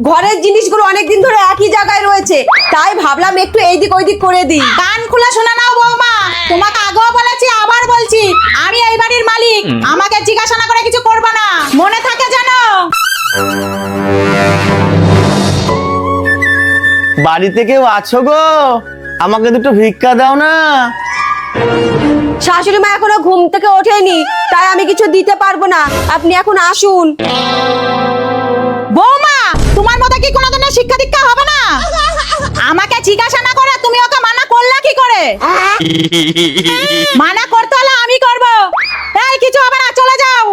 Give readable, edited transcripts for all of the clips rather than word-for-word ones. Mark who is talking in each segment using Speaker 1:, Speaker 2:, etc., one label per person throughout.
Speaker 1: ঘরের জিনিসগুলো অনেকদিন ধরে একই জায়গায় রয়েছে, তাই ভাবলাম একটু এইদিক ওইদিক করে দিই।
Speaker 2: কান খুলে শোনা নাও বৌমা, তোমাকে আগেও বলেছি আবার বলছি, আমি এই বাড়ির মালিক, আমাকে জিজ্ঞাসা না করে কিছু করবে না, মনে থাকে জানো।
Speaker 3: বাড়িতে কেউ আছো গো? আমাকে দুটো ভিক্ষা দাও না।
Speaker 1: শাশুড়ি মা এখনো ঘুম থেকে ওঠেনি, তাই আমি কিছু দিতে পারবো না, আপনি এখন আসুন।
Speaker 2: বৌমা, তোমার মতো কি কোনোদিনও শিক্ষা দীক্ষা হবে না? আমাকে জিজ্ঞাসা না করে তুমি ওকে মানা করলা কি করে? মানা করতে হলে আমি করব। এই কিছু হবে না, চলে যাও।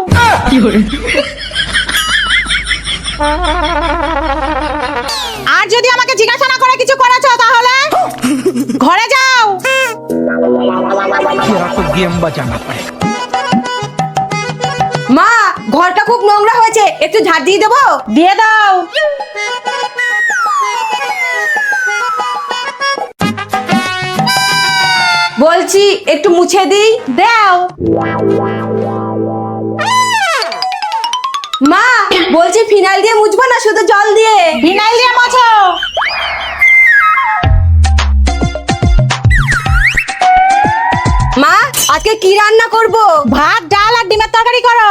Speaker 2: আর যদি আমাকে জিজ্ঞাসা না করে কিছু করেছো তাহলে ঘরে যাও।
Speaker 4: गेम बचाना पड़ेगा।
Speaker 1: মা, ঘরটা খুব নোংরা হয়েছে, একটু ঝাড় দিয়ে দেবো?
Speaker 2: দিয়ে দাও।
Speaker 1: বলছি একটু মুছে দিই।
Speaker 2: দাও।
Speaker 1: মা, বলছি ফিনাইল দিয়ে মুছবো না শুধু জল দিয়ে?
Speaker 2: ফিনাইল দিয়ে মোছো।
Speaker 1: মা, আজকে কি রান্না করব?
Speaker 2: ভাত, ডাল আর ডিমের তরকারি করো।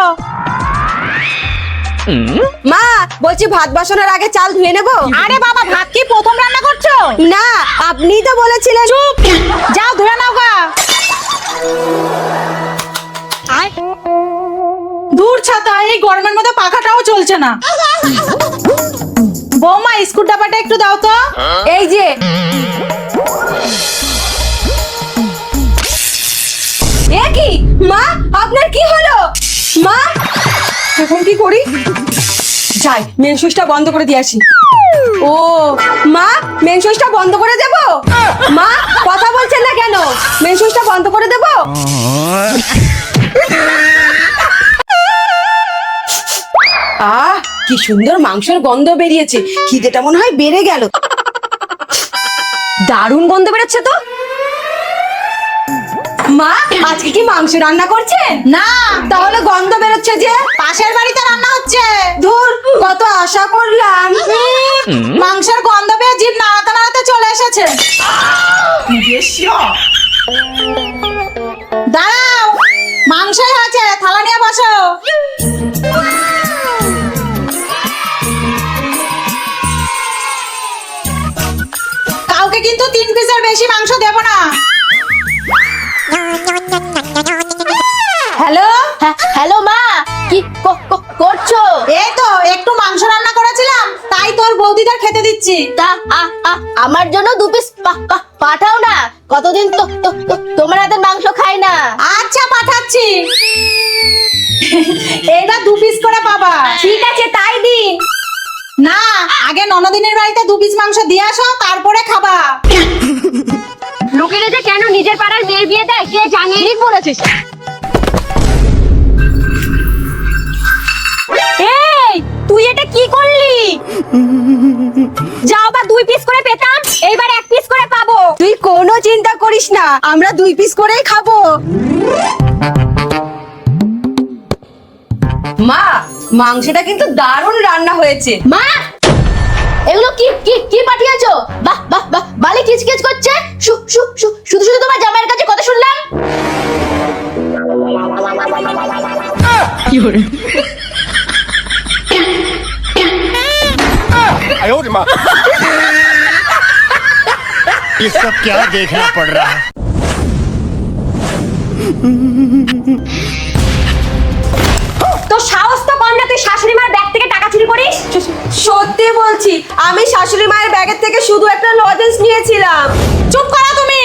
Speaker 1: মা, বলছি ভাত বসানোর আগে চাল ধুয়ে নেব?
Speaker 2: আরে বাবা, ভাত কি প্রথম রান্না করছো?
Speaker 1: না, আপনিই তো বলেছিলেন।
Speaker 2: চুপ, যাও ধুয়ে নাও গা। দূর ছাতা, এই গরমের মধ্যে পাখাটাও চলছে না। বৌমা, স্কুল ডাবাটা একটু দাও তো।
Speaker 1: এই যে। এ কি মা, আপনার কি হলো? মা, এখন কি করি? যাই, মেন সুইচটা বন্ধ করে দিয়ে আসি। ও মা, মেন সুইচটা বন্ধ করে দেব? মা, কথা বলছেন না কেন? মেন সুইচটা বন্ধ করে দেব? আহ, কি সুন্দর মাংসের গন্ধ বেরিয়েছে, খিদেটা মনে হয় বেড়ে গেল। দারুণ গন্ধ বেরোচ্ছে তো। মা, আজকে কি মাংস রান্না করছেন?
Speaker 2: না,
Speaker 1: তাহলে গন্ধ বেরোচ্ছে যে?
Speaker 2: পাশের বাড়িতে রান্না হচ্ছে।
Speaker 1: ধুর, কত আশা করলাম।
Speaker 2: মাংসের গন্ধ পেয়ে জিভ নাড়াতে নাড়াতে চলে এসেছে। দাঁড়াও, মাংসই হয়েছে, থালা নিয়ে বসো। কাউকে কিন্তু 3 পিসের বেশি মাংস দেব না।
Speaker 1: হ্যালো।
Speaker 5: হ্যালো মা, কি করছো?
Speaker 2: এই তো একটু মাংস রান্না করেছিলাম, তাই তোর বৌদিদের খেতে দিচ্ছি।
Speaker 5: তা আমার জন্য 2 পিস পাঠাও না, কতদিন তোমার হাতের মাংস খাই না।
Speaker 2: আচ্ছা, পাঠাচ্ছি। এইবার 2 পিস করে পাবা।
Speaker 1: ঠিক আছে, তাই দিন।
Speaker 2: না, আগে ননদিনের বাড়িতে 2 পিস মাংস দিয়ে আসো, তারপরে খাবা।
Speaker 5: লোকেরা যে কেন নিজের পাড়ার মেয়ের বিয়ে দেয় কে জানে। ঠিক বলেছিস।
Speaker 1: এই, তুই এটা কি করলি? যাও বা 2 পিস করে পেতাম, এইবার 1 পিস করে পাবো। তুই কোনো চিন্তা করিস না, আমরা 2 পিস করেই খাবো। মা, মাংসটা কিন্তু দারুণ রান্না হয়েছে।
Speaker 5: মা, এগুলো কি কি কি পাঠিয়েছো? বাহ বাহ বাহ, বালি কিচকিচ করছে। শুধু শুধু তোমার জামাইয়ের কাছে কথা শুনলাম।
Speaker 6: ये सब क्या देखना पड़ रहा है?
Speaker 1: তো সাহস তো কম না, তুই শাশুড়ি মার ব্যাগ থেকে টাকা চুরি করিস? সত্যি বলছি, আমি শাশুড়ি মায়ের ব্যাগের থেকে শুধু একটা লজেন্স নিয়েছিলাম।
Speaker 2: চুপ করো তুমি,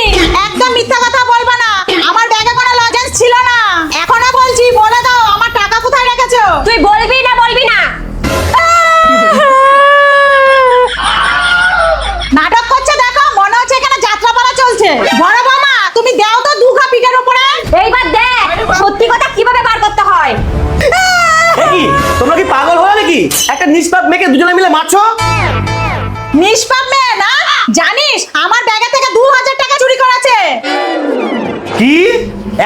Speaker 2: একদম মিথ্যা কথা বলবা না। আমার ব্যাগে কোনো লজেন্স ছিল না। এখনো বলছি, বলে দাও আমার টাকা কোথায় রেখেছো।
Speaker 1: তুই বলবি না বলবি না?
Speaker 2: নাটক করছে দেখো, মনে হচ্ছে এখানে যাত্রাপালা চলছে। বড় বৌমা, তুমি দাও তো 2 ঘা পিঠের উপরে।
Speaker 1: এইবার দেখ সত্যি কথা কিভাবে বার করতে হয়।
Speaker 3: কি তোমরা কি পাগল হলে নাকি? একটা নিষ্পাপ মেয়েকে দুজনে মিলে মারছো।
Speaker 2: নিষ্পাপ মেয়ে না, জানিস আমার ব্যাগে থেকে 2000 টাকা চুরি করেছে।
Speaker 3: কি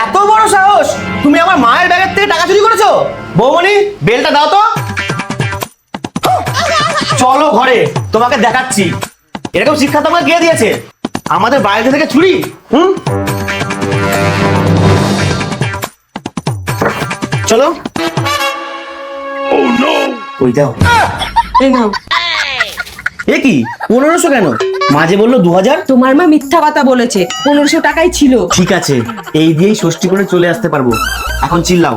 Speaker 3: এত বড় সাহস? তুমি আমার মায়ের ব্যাগের থেকে টাকা চুরি করেছো? বৌমনি, বেলটা দাও তো। চলো ঘরে, তোমাকে দেখাচ্ছি। এরকম শিক্ষা তোমাকে কে দিয়েছে? আমাদের বাড়িতে থেকে চুরি? চলো। ওই দাও।
Speaker 1: এই নাও।
Speaker 3: এ কি 1500 কেন? মাঝে বললো 2000।
Speaker 1: তোমার মা মিথ্যা কথা বলেছে, 1500 টাকাই ছিল।
Speaker 3: ঠিক আছে, এই দিয়েই ষষ্ঠী করে চলে আসতে পারবো। এখন চিল্লাও।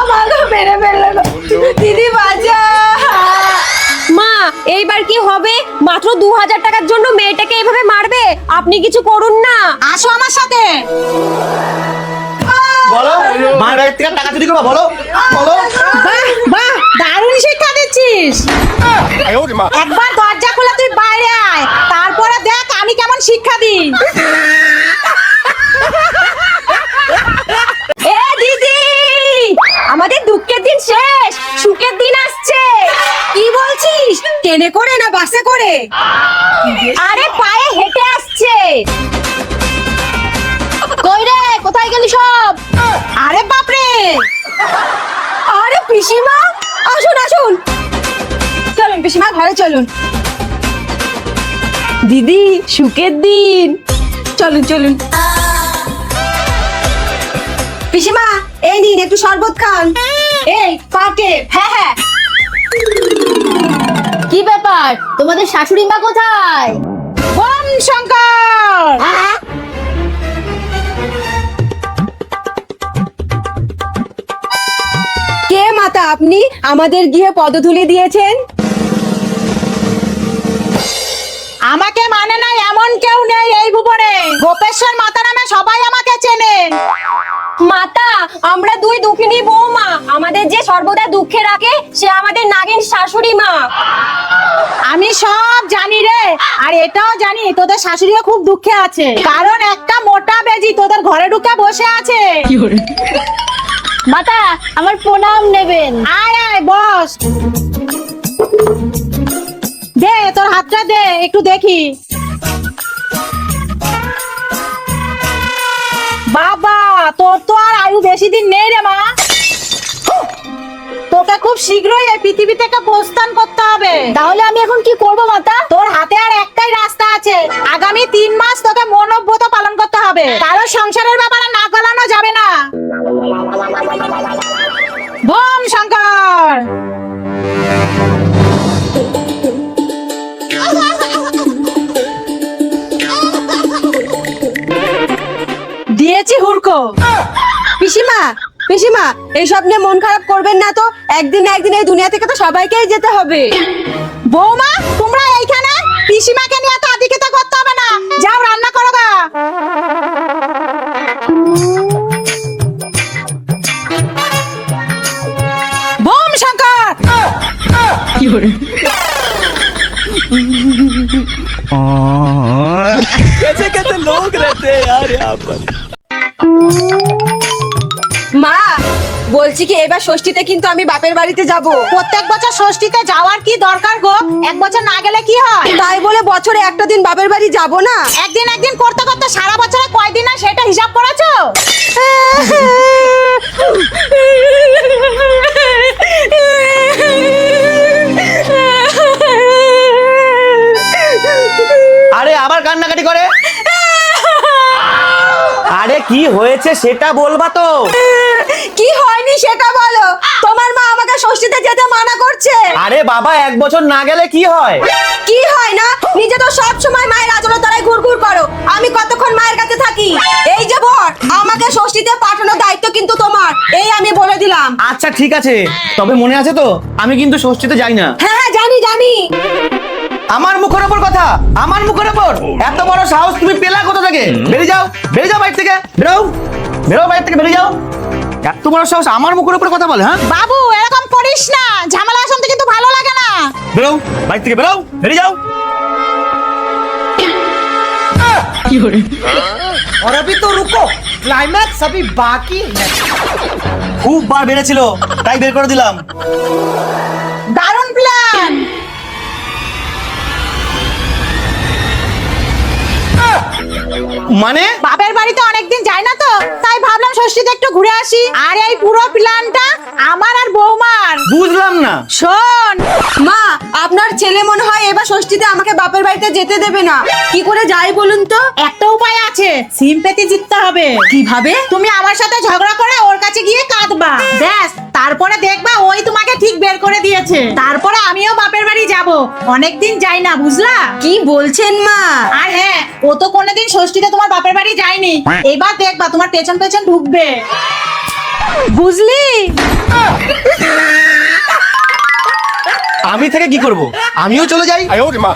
Speaker 1: আমাকে মেরে ফেললো গো। দিদি বাঁচা। মা এইবার কি হবে? মাত্র 2000 টাকার জন্য মেয়েটাকে এইভাবে মারবে? আপনি কিছু করুন না।
Speaker 2: আসো আমার সাথে।
Speaker 3: বলো, মায়ের বাড়ির থেকে টাকা চুরি করবা? বলো বলো।
Speaker 2: বাহ বাহ, দারুণ শিক্ষা দিচ্ছিস। একবার দরজা খুলে তুই বাইরে আয়, তারপরে দেখ আমি কেমন শিক্ষা দিই।
Speaker 1: এ দিদি, আমাদের দুঃখের দিন শেষ, সুখের দিন আসছে। কি বলছিস? ট্রেনে করে না বাসে করে? আরে পায়ে হেঁটে আসছে।
Speaker 5: কই রে, কোথায় গেলি সব?
Speaker 2: আরে বাপরে,
Speaker 1: আরে পিসিমা, আসুন আসুন, চলুন পিসিমা ঘরে চলুন। দিদি সুখের দিন, চলুন চলুন। পিসিমা এই নিন একটু শরবত খান। এই পাটে। হ্যাঁ হ্যাঁ।
Speaker 5: কি ব্যাপার, তোমাদের শাশুড়ি মা কোথায়?
Speaker 2: বম শঙ্কর।
Speaker 1: কে মাতা আপনি? আমাদের গৃহে পদধূলি দিয়েছেন।
Speaker 2: আমাকে মানে না এমন কেউ নেই এই ভুবনে। গোপেশ্বর মাতা নামে সবাই আমাকে চেনে।
Speaker 1: মাতা, আমরা দুই দুঃখিনী বৌমা। আমাদের যে সর্বদা দুঃখে রাখে সে আমাদের নাগিন শাশুড়ি মা।
Speaker 2: আমি সব জানি রে, আর এটাও জানি তোদের শাশুড়িও খুব দুঃখে আছে, কারণ একটা মোটা বেজি তোদের ঘরে ঢুকে বসে আছে।
Speaker 5: মাতা, আমার প্রণাম নেবেন।
Speaker 2: আয় আয় বস। দে তোর হাতটা দে একটু দেখি। বাবা, তোর তো আর আয়ু বেশি দিন নেই রে মা। তোকে খুব শীঘ্রই এই পৃথিবী থেকে প্রস্থান করতে হবে।
Speaker 5: তাহলে আমি এখন কি করব মাতা?
Speaker 2: তোর হাতে আর একটাই রাস্তা আছে। আগামী 3 মাস তোকে মৌনব্রত পালন করতে হবে। কারো সংসারের ব্যাপারে নাক গলানো যাবে না। বম শঙ্কর। দিয়েছি হুড়কো।
Speaker 1: পিসিমা পিসিমা, এইসব নিয়ে মন খারাপ করবেন না তো। একদিন না একদিন এই দুনিয়া থেকে তো সবাইকেই যেতে হবে।
Speaker 2: বৌমা, তোমরা এইখানে? পিসিমাকে নিয়ে তো আদিক্ষেতা করতে হবে না, যাও রান্না করো গা। বম শঙ্কর।
Speaker 3: कैसे कैसे लोग रहते हैं यार यहाँ पर।
Speaker 1: মা বলছি কি, এবার ষষ্ঠীতে কিন্তু আমি বাপের বাড়িতে যাব।
Speaker 2: প্রত্যেক বছর ষষ্ঠীতে যাওয়ার কি দরকার গো? এক বছর না গেলে কি হয়?
Speaker 1: তাই বলে বছরে একটা দিন বাপের বাড়ি যাব না?
Speaker 2: একদিন একদিন করতে করতে সারা বছরে কয়দিন হয় সেটা হিসাব করেছো?
Speaker 3: আরে আবার কান্নাকাটি করে? আরে কি হয়েছে সেটা বলবা তো।
Speaker 1: কি হয়নি সেটা বলো। তোমার মা আমাকে ষষ্ঠীতে যেতে মানা করছে।
Speaker 3: আরে বাবা, 1 বছর না গেলে কি হয়?
Speaker 1: কি হয় না? নিজে তো সব সময় মায়ের আঁচলের তলায় ঘুরঘুর করো। আমি কতক্ষণ মায়ের কাছে থাকি? এই যে বর, আমাকে ষষ্ঠীতে পাঠানোর দায়িত্ব কিন্তু তোমার, এই আমি বলে দিলাম।
Speaker 3: আচ্ছা ঠিক আছে, তবে মনে আছে তো আমি কিন্তু ষষ্ঠীতে যাই না।
Speaker 1: হ্যাঁ হ্যাঁ জানি জানি।
Speaker 3: আমার মুখের ওপর কথা, আমার মুখের ওপর এত বড় সাহস তুমি পেলা কোথা থেকে? বেরিয়ে যাও, বেরিয়ে যাও বাইরে থেকে, বেরো বেরো বাইরে থেকে, বেরিয়ে যাও। এত বড় সাহস আমার মুখের ওপর কথা বলে? হ্যাঁ
Speaker 2: বাবু, এরকম করিস না, ঝামেলা শুনতে কিন্তু ভালো লাগে না।
Speaker 3: বেরো বাইরে থেকে, বেরো, বেরিয়ে যাও।
Speaker 4: और अभी तो रुको, क्लाइमैक्स अभी बाकी है।
Speaker 3: খুব বার বেড়েছিল তাই বের করে দিলাম।
Speaker 2: দারুণ প্ল্যান।
Speaker 3: মানে
Speaker 2: বাপের বাড়িতে অনেকদিন যাই না তো, তাই ভাবলাম ষষ্ঠীতে একটু ঘুরে আসি। আর এই পুরো প্ল্যানটা আমার আর বৌমার।
Speaker 3: বুঝলাম না।
Speaker 2: শোন,
Speaker 1: মা আপনার ছেলে মনে হয় এবার ষষ্ঠীতে আমাকে বাপের বাড়িতে যেতে দেবে না। কি করে যাই বলুন তো?
Speaker 2: একটা উপায় আছে, সিম্পেথি জিততে হবে।
Speaker 1: কিভাবে?
Speaker 2: তুমি আমার সাথে ঝগড়া করে ওর কাছে গিয়ে কাঁদবা, ব্যাস। তারপরে দেখবা ওই তোমাকে ঠিক বের করে দিয়েছে। তারপরে আমিও বাপের বাড়ি যাব, অনেকদিন যাই না, বুঝলা?
Speaker 1: কি বলছেন মা?
Speaker 2: আর হ্যাঁ, ও তো কোনোদিন ষষ্ঠীতে তোমার বাপের বাড়ি যায়নি। এবার দেখবা তোমার পেছন পেছন ঢুকবে, বুঝলি?
Speaker 3: আমি থেকে কি করব? আমিও চলে যাই।
Speaker 6: 哎呦我的妈！